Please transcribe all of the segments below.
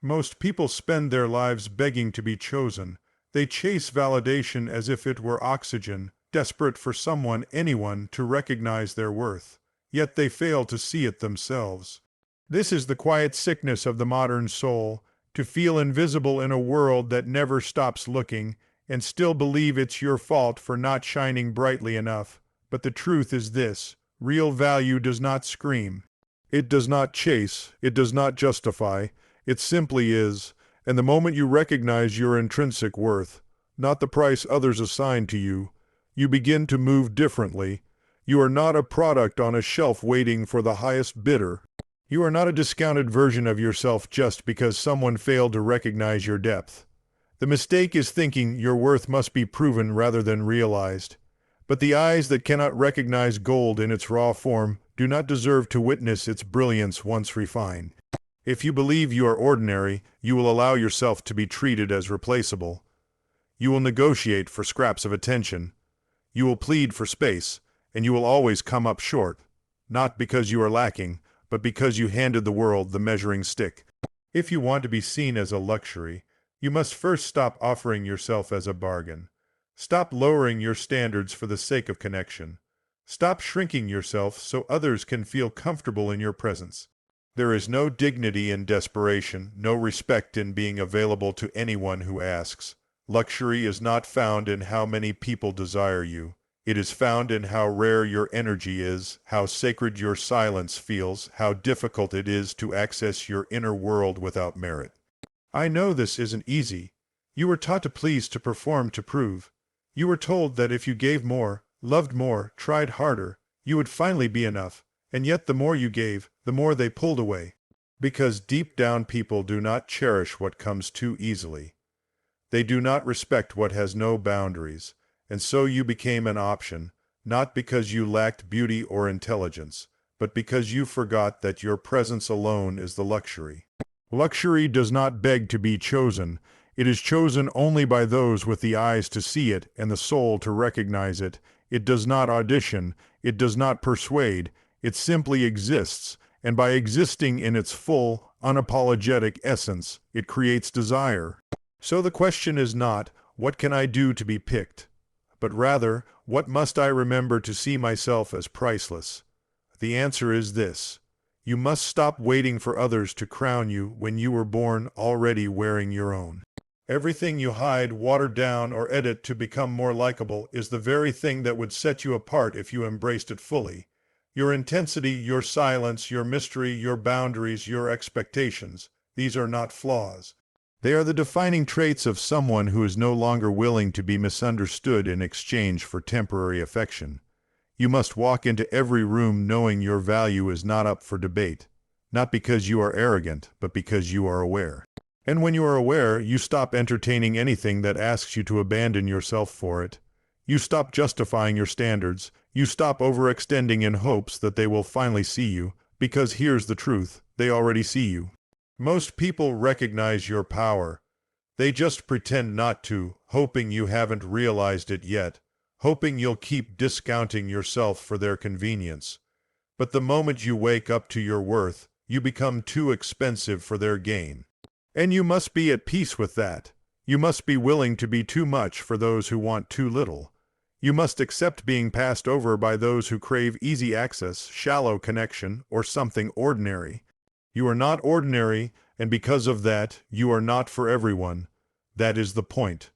Most people spend their lives begging to be chosen. They chase validation as if it were oxygen, desperate for someone, anyone, to recognize their worth. Yet they fail to see it themselves. This is the quiet sickness of the modern soul, to feel invisible in a world that never stops looking, and still believe it's your fault for not shining brightly enough. But the truth is this: real value does not scream. It does not chase. It does not justify. It simply is. And the moment you recognize your intrinsic worth, not the price others assign to you, you begin to move differently. You are not a product on a shelf waiting for the highest bidder. You are not a discounted version of yourself just because someone failed to recognize your depth. The mistake is thinking your worth must be proven rather than realized. But the eyes that cannot recognize gold in its raw form do not deserve to witness its brilliance once refined. If you believe you are ordinary, you will allow yourself to be treated as replaceable. You will negotiate for scraps of attention. You will plead for space, and you will always come up short, not because you are lacking, but because you handed the world the measuring stick. If you want to be seen as a luxury, you must first stop offering yourself as a bargain. Stop lowering your standards for the sake of connection. Stop shrinking yourself so others can feel comfortable in your presence. There is no dignity in desperation, no respect in being available to anyone who asks. Luxury is not found in how many people desire you. It is found in how rare your energy is, how sacred your silence feels, how difficult it is to access your inner world without merit. I know this isn't easy. You were taught to please, to perform, to prove. You were told that if you gave more, loved more, tried harder, you would finally be enough. And yet the more you gave, the more they pulled away. Because deep down people do not cherish what comes too easily. They do not respect what has no boundaries. And so you became an option, not because you lacked beauty or intelligence, but because you forgot that your presence alone is the luxury. Luxury does not beg to be chosen. It is chosen only by those with the eyes to see it and the soul to recognize it. It does not audition. It does not persuade. It simply exists, and by existing in its full, unapologetic essence, it creates desire. So the question is not, what can I do to be picked? But rather, what must I remember to see myself as priceless? The answer is this: you must stop waiting for others to crown you when you were born already wearing your own. Everything you hide, water down, or edit to become more likable is the very thing that would set you apart if you embraced it fully. Your intensity, your silence, your mystery, your boundaries, your expectations, these are not flaws. They are the defining traits of someone who is no longer willing to be misunderstood in exchange for temporary affection. You must walk into every room knowing your value is not up for debate, not because you are arrogant, but because you are aware. And when you are aware, you stop entertaining anything that asks you to abandon yourself for it. You stop justifying your standards. You stop overextending in hopes that they will finally see you, because here's the truth: they already see you. Most people recognize your power. They just pretend not to, hoping you haven't realized it yet, hoping you'll keep discounting yourself for their convenience. But the moment you wake up to your worth, you become too expensive for their gain. And you must be at peace with that. You must be willing to be too much for those who want too little. You must accept being passed over by those who crave easy access, shallow connection, or something ordinary. You are not ordinary, and because of that, you are not for everyone. That is the point.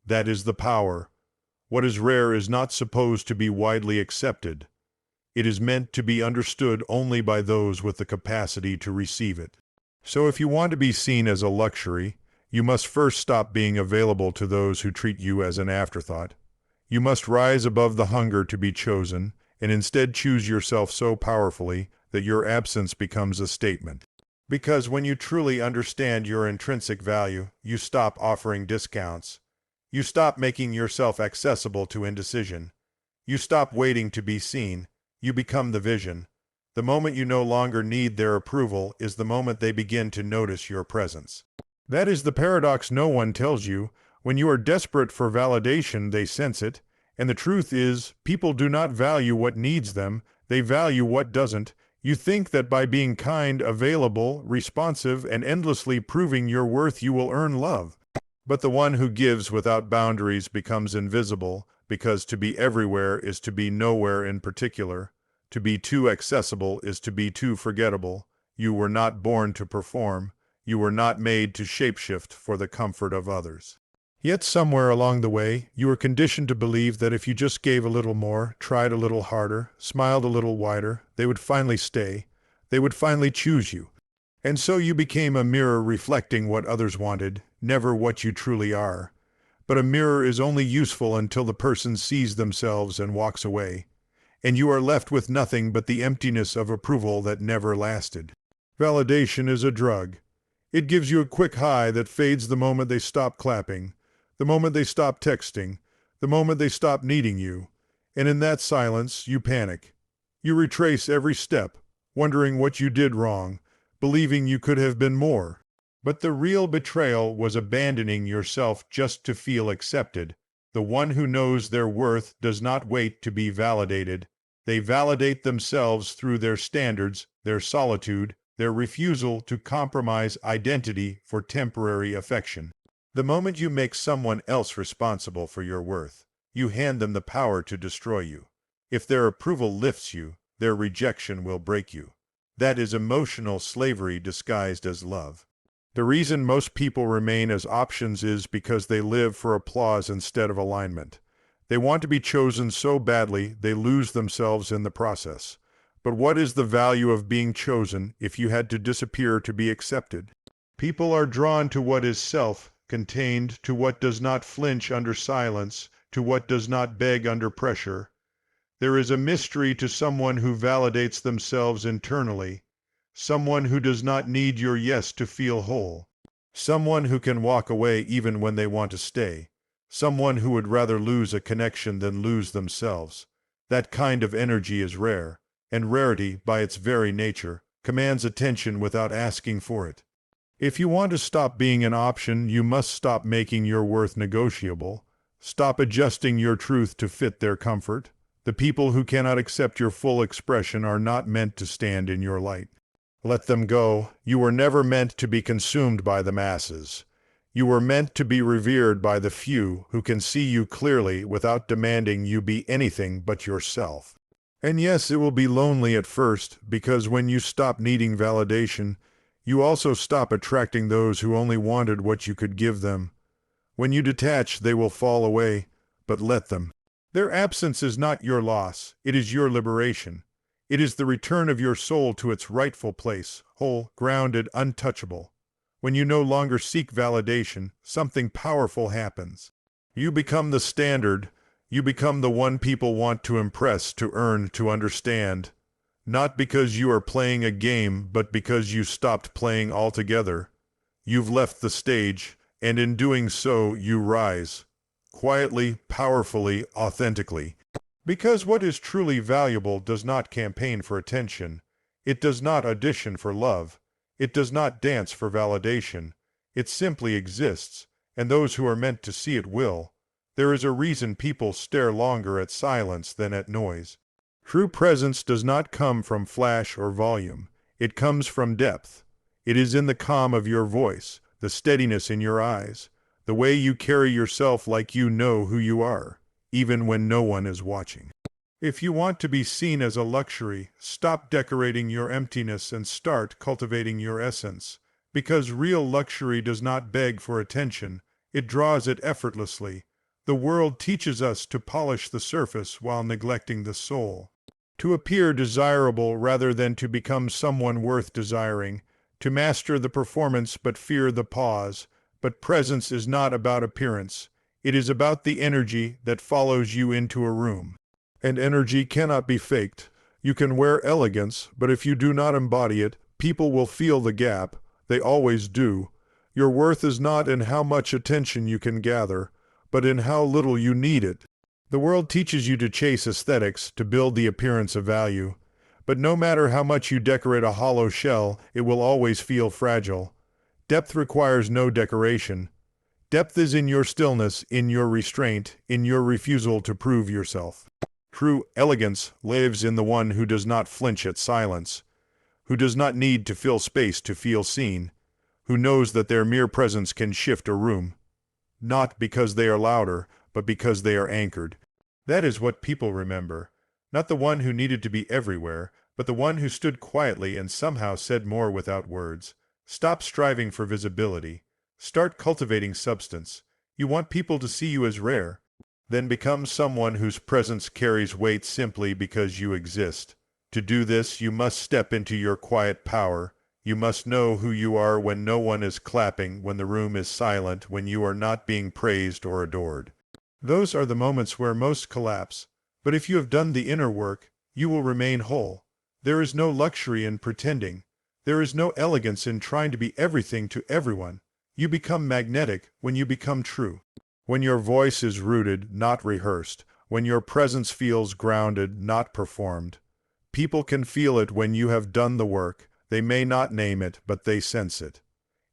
That is the power. What is rare is not supposed to be widely accepted. It is meant to be understood only by those with the capacity to receive it. So if you want to be seen as a luxury, you must first stop being available to those who treat you as an afterthought. You must rise above the hunger to be chosen, and instead choose yourself so powerfully that your absence becomes a statement. Because when you truly understand your intrinsic value, you stop offering discounts. You stop making yourself accessible to indecision. You stop waiting to be seen. You become the vision. The moment you no longer need their approval is the moment they begin to notice your presence. That is the paradox no one tells you. When you are desperate for validation, they sense it. And the truth is, people do not value what needs them. They value what doesn't. You think that by being kind, available, responsive, and endlessly proving your worth, you will earn love. But the one who gives without boundaries becomes invisible, because to be everywhere is to be nowhere in particular. To be too accessible is to be too forgettable. You were not born to perform. You were not made to shapeshift for the comfort of others. Yet somewhere along the way, you were conditioned to believe that if you just gave a little more, tried a little harder, smiled a little wider, they would finally stay. They would finally choose you. And so you became a mirror reflecting what others wanted, never what you truly are. But a mirror is only useful until the person sees themselves and walks away, and you are left with nothing but the emptiness of approval that never lasted. Validation is a drug. It gives you a quick high that fades the moment they stop clapping, the moment they stop texting, the moment they stop needing you. And in that silence, you panic. You retrace every step, wondering what you did wrong, believing you could have been more. But the real betrayal was abandoning yourself just to feel accepted. The one who knows their worth does not wait to be validated. They validate themselves through their standards, their solitude, their refusal to compromise identity for temporary affection. The moment you make someone else responsible for your worth, you hand them the power to destroy you. If their approval lifts you, their rejection will break you. That is emotional slavery disguised as love. The reason most people remain as options is because they live for applause instead of alignment. They want to be chosen so badly they lose themselves in the process. But what is the value of being chosen if you had to disappear to be accepted? People are drawn to what is self-contained, to what does not flinch under silence, to what does not beg under pressure. There is a mystery to someone who validates themselves internally, someone who does not need your yes to feel whole, someone who can walk away even when they want to stay, someone who would rather lose a connection than lose themselves. That kind of energy is rare, and rarity, by its very nature, commands attention without asking for it. If you want to stop being an option, you must stop making your worth negotiable. Stop adjusting your truth to fit their comfort. The people who cannot accept your full expression are not meant to stand in your light. Let them go. You were never meant to be consumed by the masses. You were meant to be revered by the few who can see you clearly without demanding you be anything but yourself. And yes, it will be lonely at first, because when you stop needing validation, you also stop attracting those who only wanted what you could give them. When you detach, they will fall away, but let them. Their absence is not your loss, it is your liberation. It is the return of your soul to its rightful place, whole, grounded, untouchable. When you no longer seek validation, something powerful happens. You become the standard. You become the one people want to impress, to earn, to understand. Not because you are playing a game, but because you stopped playing altogether. You've left the stage, and in doing so, you rise. Quietly, powerfully, authentically. Because what is truly valuable does not campaign for attention. It does not audition for love. It does not dance for validation. It simply exists, and those who are meant to see it will. There is a reason people stare longer at silence than at noise. True presence does not come from flash or volume. It comes from depth. It is in the calm of your voice, the steadiness in your eyes, the way you carry yourself like you know who you are, even when no one is watching. If you want to be seen as a luxury, stop decorating your emptiness and start cultivating your essence. Because real luxury does not beg for attention, it draws it effortlessly. The world teaches us to polish the surface while neglecting the soul. To appear desirable rather than to become someone worth desiring. To master the performance but fear the pause. But presence is not about appearance. It is about the energy that follows you into a room. And energy cannot be faked. You can wear elegance, but if you do not embody it, people will feel the gap. They always do. Your worth is not in how much attention you can gather, but in how little you need it. The world teaches you to chase aesthetics, to build the appearance of value. But no matter how much you decorate a hollow shell, it will always feel fragile. Depth requires no decoration. Depth is in your stillness, in your restraint, in your refusal to prove yourself. True elegance lives in the one who does not flinch at silence, who does not need to fill space to feel seen, who knows that their mere presence can shift a room, not because they are louder, but because they are anchored. That is what people remember, not the one who needed to be everywhere, but the one who stood quietly and somehow said more without words. Stop striving for visibility. Start cultivating substance. You want people to see you as rare. Then become someone whose presence carries weight simply because you exist. To do this, you must step into your quiet power. You must know who you are when no one is clapping, when the room is silent, when you are not being praised or adored. Those are the moments where most collapse. But if you have done the inner work, you will remain whole. There is no luxury in pretending. There is no elegance in trying to be everything to everyone. You become magnetic when you become true. When your voice is rooted, not rehearsed. When your presence feels grounded, not performed. People can feel it when you have done the work. They may not name it, but they sense it.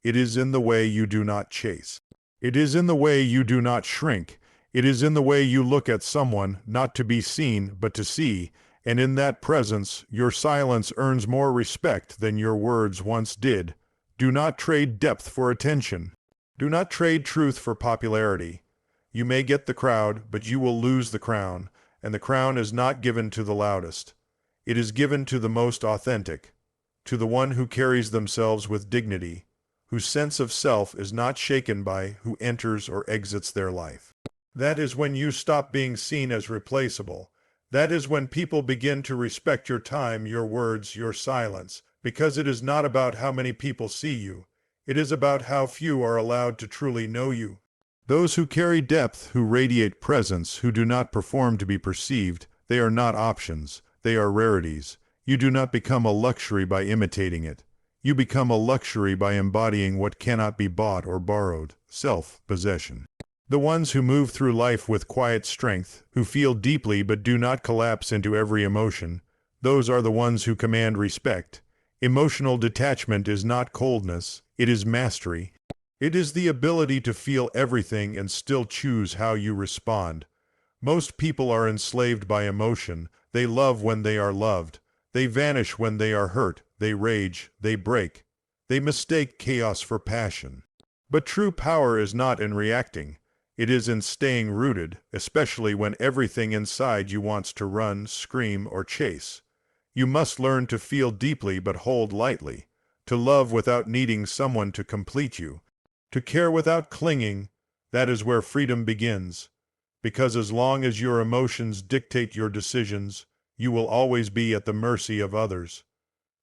It is in the way you do not chase. It is in the way you do not shrink. It is in the way you look at someone, not to be seen, but to see, and in that presence, your silence earns more respect than your words once did. Do not trade depth for attention. Do not trade truth for popularity. You may get the crowd, but you will lose the crown, and the crown is not given to the loudest. It is given to the most authentic, to the one who carries themselves with dignity, whose sense of self is not shaken by who enters or exits their life. That is when you stop being seen as replaceable. That is when people begin to respect your time, your words, your silence, because it is not about how many people see you. It is about how few are allowed to truly know you. Those who carry depth, who radiate presence, who do not perform to be perceived, they are not options. They are rarities. You do not become a luxury by imitating it. You become a luxury by embodying what cannot be bought or borrowed, self-possession. The ones who move through life with quiet strength, who feel deeply but do not collapse into every emotion, those are the ones who command respect. Emotional detachment is not coldness, it is mastery. It is the ability to feel everything and still choose how you respond. Most people are enslaved by emotion. They love when they are loved. They vanish when they are hurt. They rage. They break. They mistake chaos for passion. But true power is not in reacting. It is in staying rooted, especially when everything inside you wants to run, scream, or chase. You must learn to feel deeply but hold lightly, to love without needing someone to complete you, to care without clinging. That is where freedom begins. Because as long as your emotions dictate your decisions, you will always be at the mercy of others.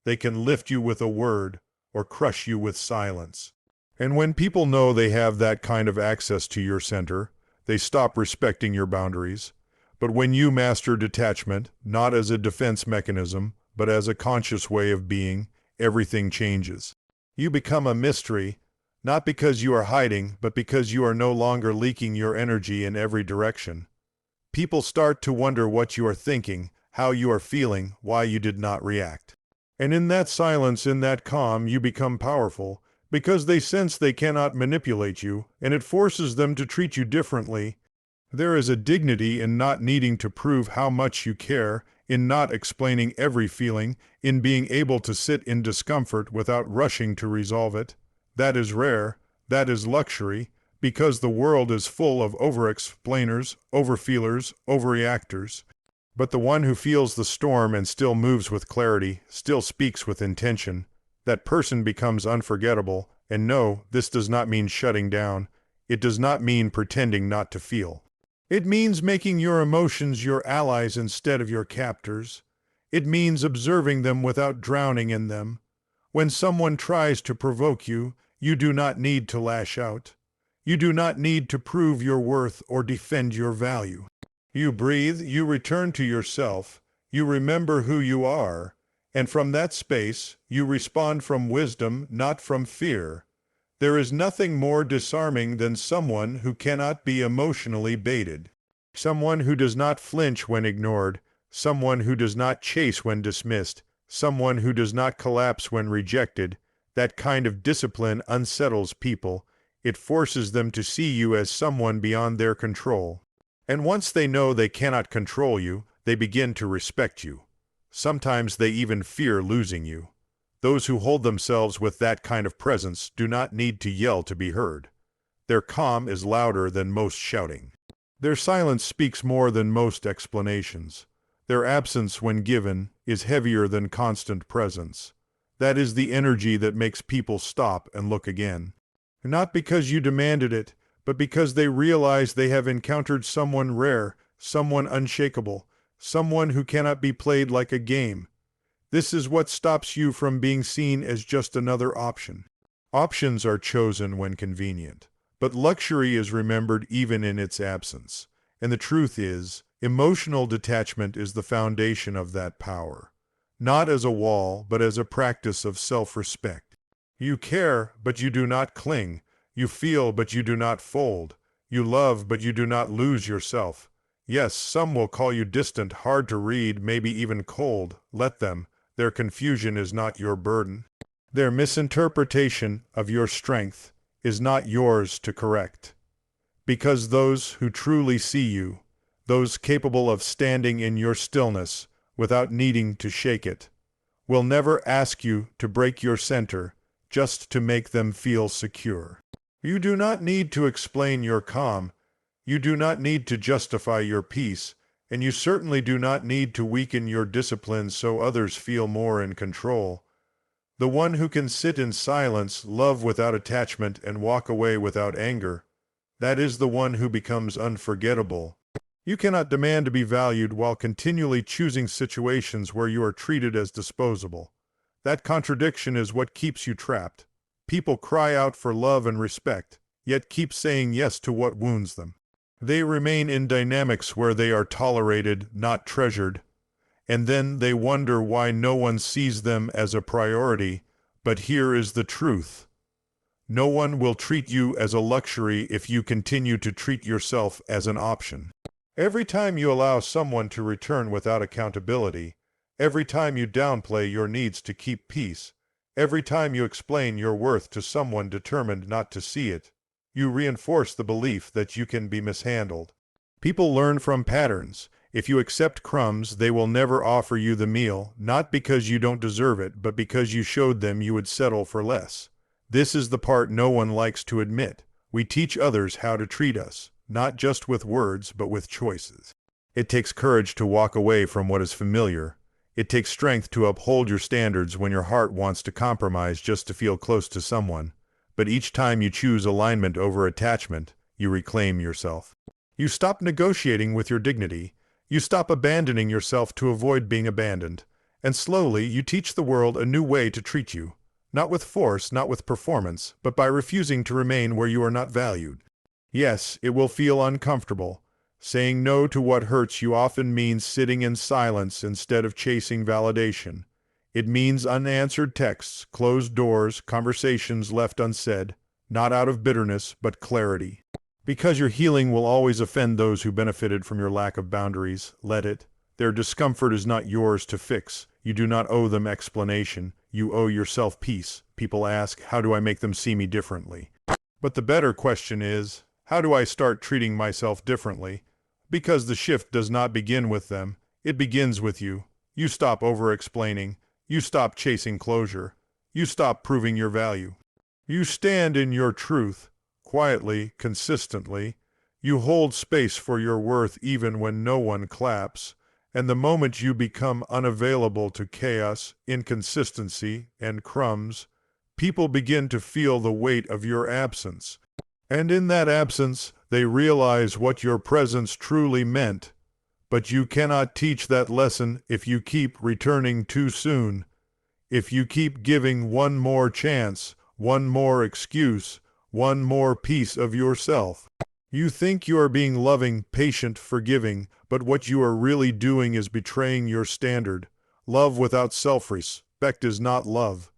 They can lift you with a word or crush you with silence. And when people know they have that kind of access to your center, they stop respecting your boundaries. But when you master detachment, not as a defense mechanism, but as a conscious way of being, everything changes. You become a mystery, not because you are hiding, but because you are no longer leaking your energy in every direction. People start to wonder what you are thinking, how you are feeling, why you did not react. And in that silence, in that calm, you become powerful, because they sense they cannot manipulate you, and it forces them to treat you differently. There is a dignity in not needing to prove how much you care, in not explaining every feeling, in being able to sit in discomfort without rushing to resolve it. That is rare, that is luxury, because the world is full of over-explainers, over-feelers, overreactors. But the one who feels the storm and still moves with clarity, still speaks with intention, that person becomes unforgettable. And no, this does not mean shutting down. It does not mean pretending not to feel. It means making your emotions your allies instead of your captors. It means observing them without drowning in them. When someone tries to provoke you, you do not need to lash out. You do not need to prove your worth or defend your value. You breathe, you return to yourself, you remember who you are, and from that space, you respond from wisdom, not from fear. There is nothing more disarming than someone who cannot be emotionally baited. Someone who does not flinch when ignored, someone who does not chase when dismissed, someone who does not collapse when rejected. That kind of discipline unsettles people. It forces them to see you as someone beyond their control. And once they know they cannot control you, they begin to respect you. Sometimes they even fear losing you. Those who hold themselves with that kind of presence do not need to yell to be heard. Their calm is louder than most shouting. Their silence speaks more than most explanations. Their absence, when given, is heavier than constant presence. That is the energy that makes people stop and look again. Not because you demanded it, but because they realize they have encountered someone rare, someone unshakable, someone who cannot be played like a game. This is what stops you from being seen as just another option. Options are chosen when convenient, but luxury is remembered even in its absence. And the truth is, emotional detachment is the foundation of that power. Not as a wall, but as a practice of self-respect. You care, but you do not cling. You feel, but you do not fold. You love, but you do not lose yourself. Yes, some will call you distant, hard to read, maybe even cold. Let them. Their confusion is not your burden. Their misinterpretation of your strength is not yours to correct. Because those who truly see you, those capable of standing in your stillness without needing to shake it, will never ask you to break your center just to make them feel secure. You do not need to explain your calm. You do not need to justify your peace, and you certainly do not need to weaken your discipline so others feel more in control. The one who can sit in silence, love without attachment, and walk away without anger, that is the one who becomes unforgettable. You cannot demand to be valued while continually choosing situations where you are treated as disposable. That contradiction is what keeps you trapped. People cry out for love and respect, yet keep saying yes to what wounds them. They remain in dynamics where they are tolerated, not treasured, and then they wonder why no one sees them as a priority. But here is the truth. No one will treat you as a luxury if you continue to treat yourself as an option. Every time you allow someone to return without accountability, every time you downplay your needs to keep peace, every time you explain your worth to someone determined not to see it, you reinforce the belief that you can be mishandled. People learn from patterns. If you accept crumbs, they will never offer you the meal, not because you don't deserve it, but because you showed them you would settle for less. This is the part no one likes to admit. We teach others how to treat us, not just with words, but with choices. It takes courage to walk away from what is familiar. It takes strength to uphold your standards when your heart wants to compromise just to feel close to someone. But each time you choose alignment over attachment, you reclaim yourself. You stop negotiating with your dignity. You stop abandoning yourself to avoid being abandoned. And slowly, you teach the world a new way to treat you. Not with force, not with performance, but by refusing to remain where you are not valued. Yes, it will feel uncomfortable. Saying no to what hurts you often means sitting in silence instead of chasing validation. It means unanswered texts, closed doors, conversations left unsaid, not out of bitterness, but clarity. Because your healing will always offend those who benefited from your lack of boundaries, let it. Their discomfort is not yours to fix. You do not owe them explanation. You owe yourself peace. People ask, how do I make them see me differently? But the better question is, how do I start treating myself differently? Because the shift does not begin with them. It begins with you. You stop over-explaining. You stop chasing closure. You stop proving your value. You stand in your truth, quietly, consistently. You hold space for your worth even when no one claps. And the moment you become unavailable to chaos, inconsistency, and crumbs, people begin to feel the weight of your absence. And in that absence, they realize what your presence truly meant. But you cannot teach that lesson if you keep returning too soon. If you keep giving one more chance, one more excuse, one more piece of yourself. You think you are being loving, patient, forgiving, but what you are really doing is betraying your standard. Love without self-respect is not love.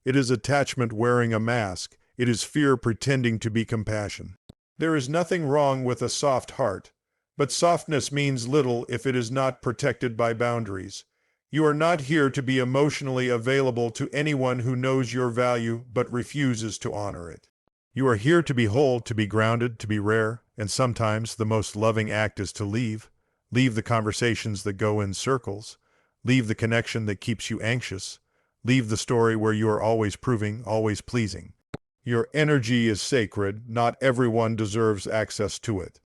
It is attachment wearing a mask. It is fear pretending to be compassion. There is nothing wrong with a soft heart, but softness means little if it is not protected by boundaries. You are not here to be emotionally available to anyone who knows your value but refuses to honor it. You are here to be whole, to be grounded, to be rare, and sometimes the most loving act is to leave. Leave the conversations that go in circles. Leave the connection that keeps you anxious. Leave the story where you are always proving, always pleasing. Your energy is sacred. Not everyone deserves access to it.